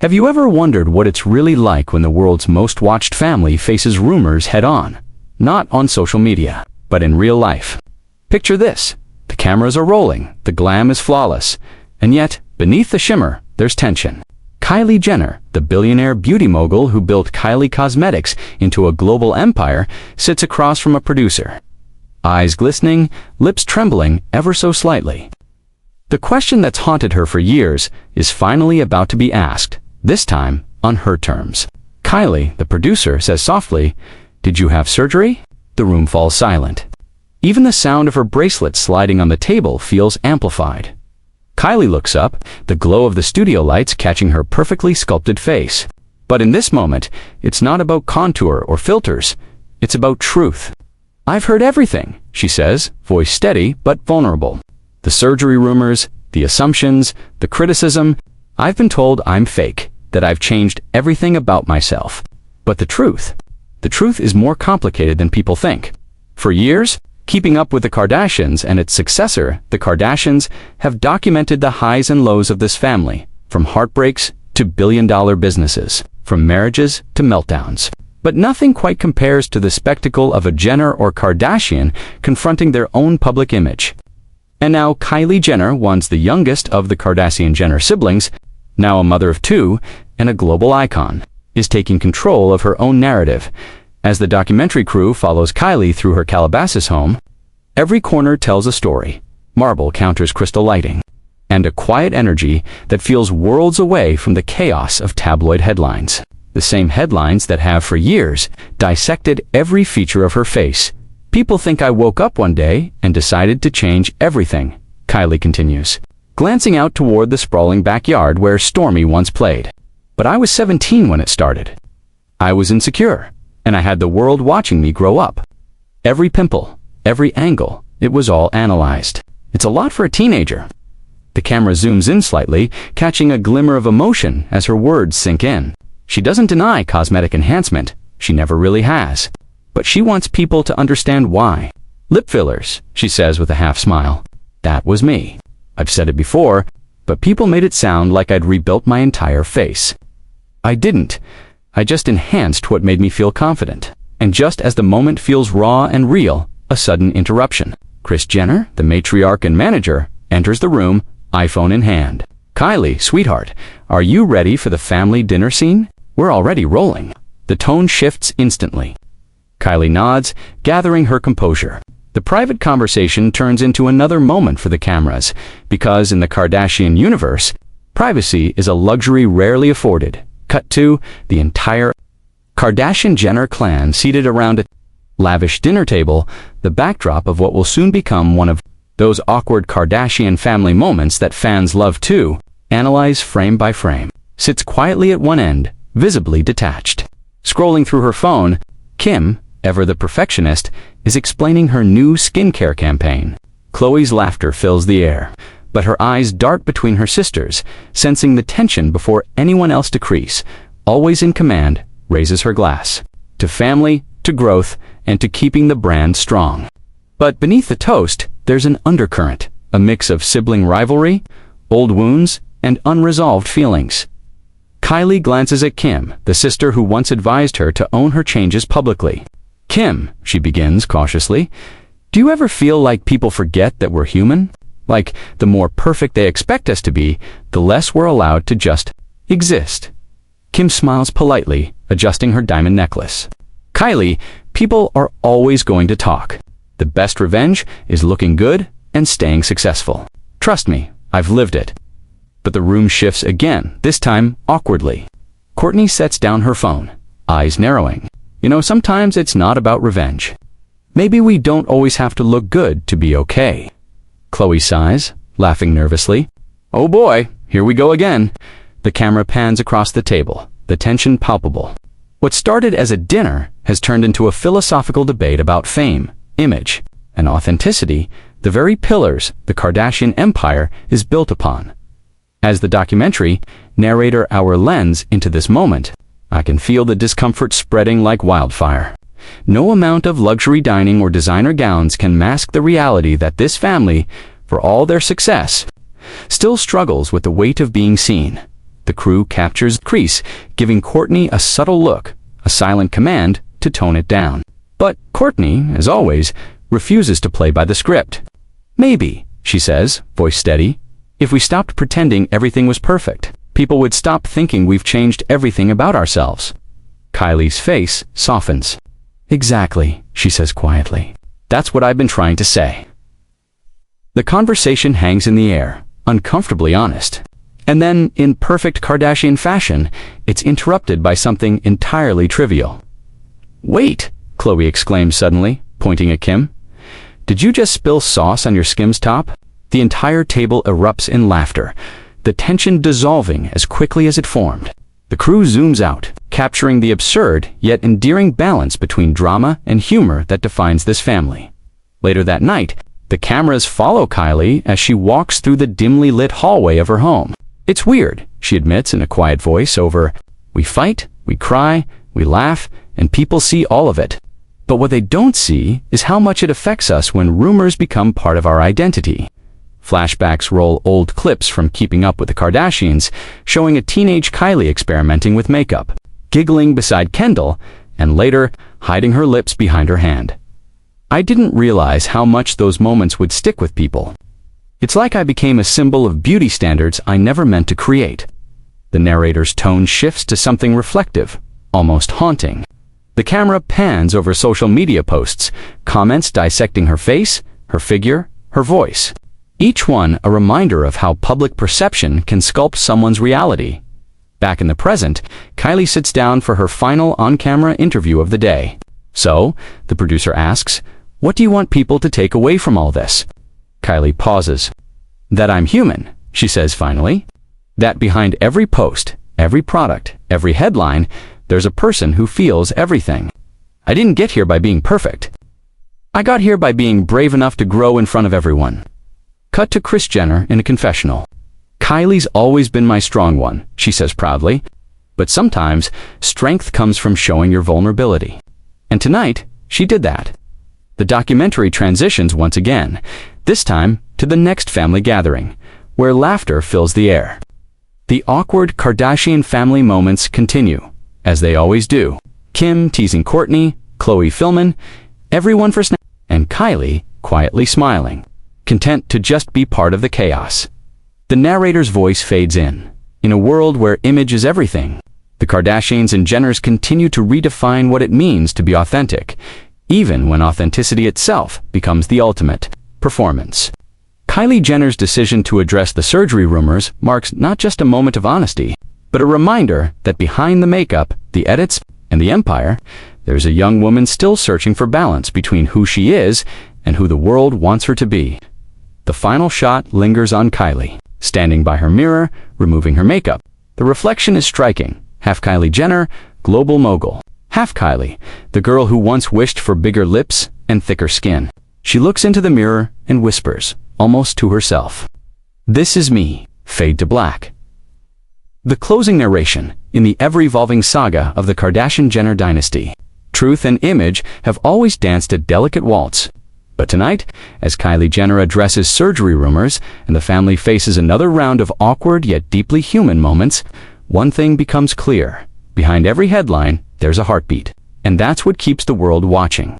Have you ever wondered what it's really like when the world's most watched family faces rumors head-on? Not on social media, but in real life. Picture this. The cameras are rolling, the glam is flawless, and yet, beneath the shimmer, there's tension. Kylie Jenner, the billionaire beauty mogul who built Kylie Cosmetics into a global empire, sits across from a producer. Eyes glistening, lips trembling ever so slightly. The question that's haunted her for years is finally about to be asked, this time on her terms. Kylie, the producer, says softly, "Did you have surgery?" The room falls silent. Even the sound of her bracelet sliding on the table feels amplified. Kylie looks up, the glow of the studio lights catching her perfectly sculpted face. But in this moment, it's not about contour or filters. It's about truth. "I've heard everything," she says, voice steady but vulnerable. "The surgery rumors, the assumptions, the criticism. I've been told I'm fake, that I've changed everything about myself. But the truth is more complicated than people think. For years, keeping up with the Kardashians and its successor, the Kardashians, have documented the highs and lows of this family, from heartbreaks to billion-dollar businesses, from marriages to meltdowns. But nothing quite compares to the spectacle of a Jenner or Kardashian confronting their own public image. And now Kylie Jenner, once the youngest of the Kardashian-Jenner siblings, now a mother of two and a global icon, is taking control of her own narrative. As the documentary crew follows Kylie through her Calabasas home, every corner tells a story. Marble counters crystal lighting, and a quiet energy that feels worlds away from the chaos of tabloid headlines. The same headlines that have for years dissected every feature of her face. "People think I woke up one day and decided to change everything," Kylie continues, glancing out toward the sprawling backyard where Stormy once played. "But I was 17 when it started. I was insecure, and I had the world watching me grow up. Every pimple, every angle, it was all analyzed. It's a lot for a teenager." The camera zooms in slightly, catching a glimmer of emotion as her words sink in. She doesn't deny cosmetic enhancement. She never really has. But she wants people to understand why. "Lip fillers," she says with a half smile. "That was me. I've said it before, but people made it sound like I'd rebuilt my entire face. I didn't. I just enhanced what made me feel confident." And just as the moment feels raw and real, a sudden interruption. Kris Jenner, the matriarch and manager, enters the room, iPhone in hand. "Kylie, sweetheart, are you ready for the family dinner scene? We're already rolling." The tone shifts instantly. Kylie nods, gathering her composure. The private conversation turns into another moment for the cameras, because in the Kardashian universe, privacy is a luxury rarely afforded. Cut to the entire Kardashian-Jenner clan seated around a lavish dinner table, the backdrop of what will soon become one of those awkward Kardashian family moments that fans love to analyze frame by frame. Sits quietly at one end, visibly detached. Scrolling through her phone, Kim, ever the perfectionist, is explaining her new skincare campaign. Khloe's laughter fills the air, but her eyes dart between her sisters, sensing the tension before anyone else decrease. Always in command, raises her glass. To family, to growth, and to keeping the brand strong. But beneath the toast, there's an undercurrent, a mix of sibling rivalry, old wounds, and unresolved feelings. Kylie glances at Kim, the sister who once advised her to own her changes publicly. "Kim," she begins cautiously, "do you ever feel like people forget that we're human? Like the more perfect they expect us to be, the less we're allowed to just exist?" Kim smiles politely, adjusting her diamond necklace. "Kylie, people are always going to talk. The best revenge is looking good and staying successful. Trust me, I've lived it." But the room shifts again, this time awkwardly. Kourtney sets down her phone, eyes narrowing. "You know, sometimes it's not about revenge. Maybe we don't always have to look good to be okay." Khloe sighs, laughing nervously. "Oh boy, here we go again." The camera pans across the table, the tension palpable. What started as a dinner has turned into a philosophical debate about fame, image, and authenticity, the very pillars the Kardashian empire is built upon. As the documentary narrator our lens into this moment, I can feel the discomfort spreading like wildfire. No amount of luxury dining or designer gowns can mask the reality that this family, for all their success, still struggles with the weight of being seen. The crew captures Kreese, giving Kourtney a subtle look, a silent command to tone it down. But Kourtney, as always, refuses to play by the script. "Maybe," she says, voice steady, "if we stopped pretending everything was perfect, people would stop thinking we've changed everything about ourselves." Kylie's face softens. "Exactly," she says quietly. "That's what I've been trying to say." The conversation hangs in the air, uncomfortably honest. And then, in perfect Kardashian fashion, it's interrupted by something entirely trivial. "Wait!" Khloe exclaims suddenly, pointing at Kim. "Did you just spill sauce on your Skims top?" The entire table erupts in laughter, the tension dissolving as quickly as it formed. The crew zooms out, capturing the absurd yet endearing balance between drama and humor that defines this family. Later that night, the cameras follow Kylie as she walks through the dimly lit hallway of her home. "It's weird," she admits in a quiet voice over, "We fight, we cry, we laugh, and people see all of it. But what they don't see is how much it affects us when rumors become part of our identity." Flashbacks roll old clips from Keeping Up with the Kardashians, showing a teenage Kylie experimenting with makeup, giggling beside Kendall, and later hiding her lips behind her hand. "I didn't realize how much those moments would stick with people. It's like I became a symbol of beauty standards I never meant to create." The narrator's tone shifts to something reflective, almost haunting. The camera pans over social media posts, comments dissecting her face, her figure, her voice. Each one a reminder of how public perception can sculpt someone's reality. Back in the present, Kylie sits down for her final on-camera interview of the day. "So," the producer asks, "what do you want people to take away from all this?" Kylie pauses. "That I'm human," she says finally. "That behind every post, every product, every headline, there's a person who feels everything. I didn't get here by being perfect. I got here by being brave enough to grow in front of everyone." Cut to Kris Jenner in a confessional. "Kylie's always been my strong one," she says proudly. "But sometimes, strength comes from showing your vulnerability. And tonight, she did that." The documentary transitions once again, this time to the next family gathering, where laughter fills the air. The awkward Kardashian family moments continue, as they always do. Kim teasing Kourtney, Khloe filming, everyone for snaps, and Kylie quietly smiling, content to just be part of the chaos. The narrator's voice fades in. In a world where image is everything, the Kardashians and Jenners continue to redefine what it means to be authentic, even when authenticity itself becomes the ultimate performance. Kylie Jenner's decision to address the surgery rumors marks not just a moment of honesty, but a reminder that behind the makeup, the edits, and the empire, there's a young woman still searching for balance between who she is and who the world wants her to be. The final shot lingers on Kylie, standing by her mirror, removing her makeup. The reflection is striking. Half Kylie Jenner, global mogul. Half Kylie, the girl who once wished for bigger lips and thicker skin. She looks into the mirror and whispers, almost to herself, "This is me." Fade to black. The closing narration in the ever-evolving saga of the Kardashian-Jenner dynasty. Truth and image have always danced a delicate waltz. But tonight, as Kylie Jenner addresses surgery rumors and the family faces another round of awkward yet deeply human moments, one thing becomes clear. Behind every headline, there's a heartbeat. And that's what keeps the world watching.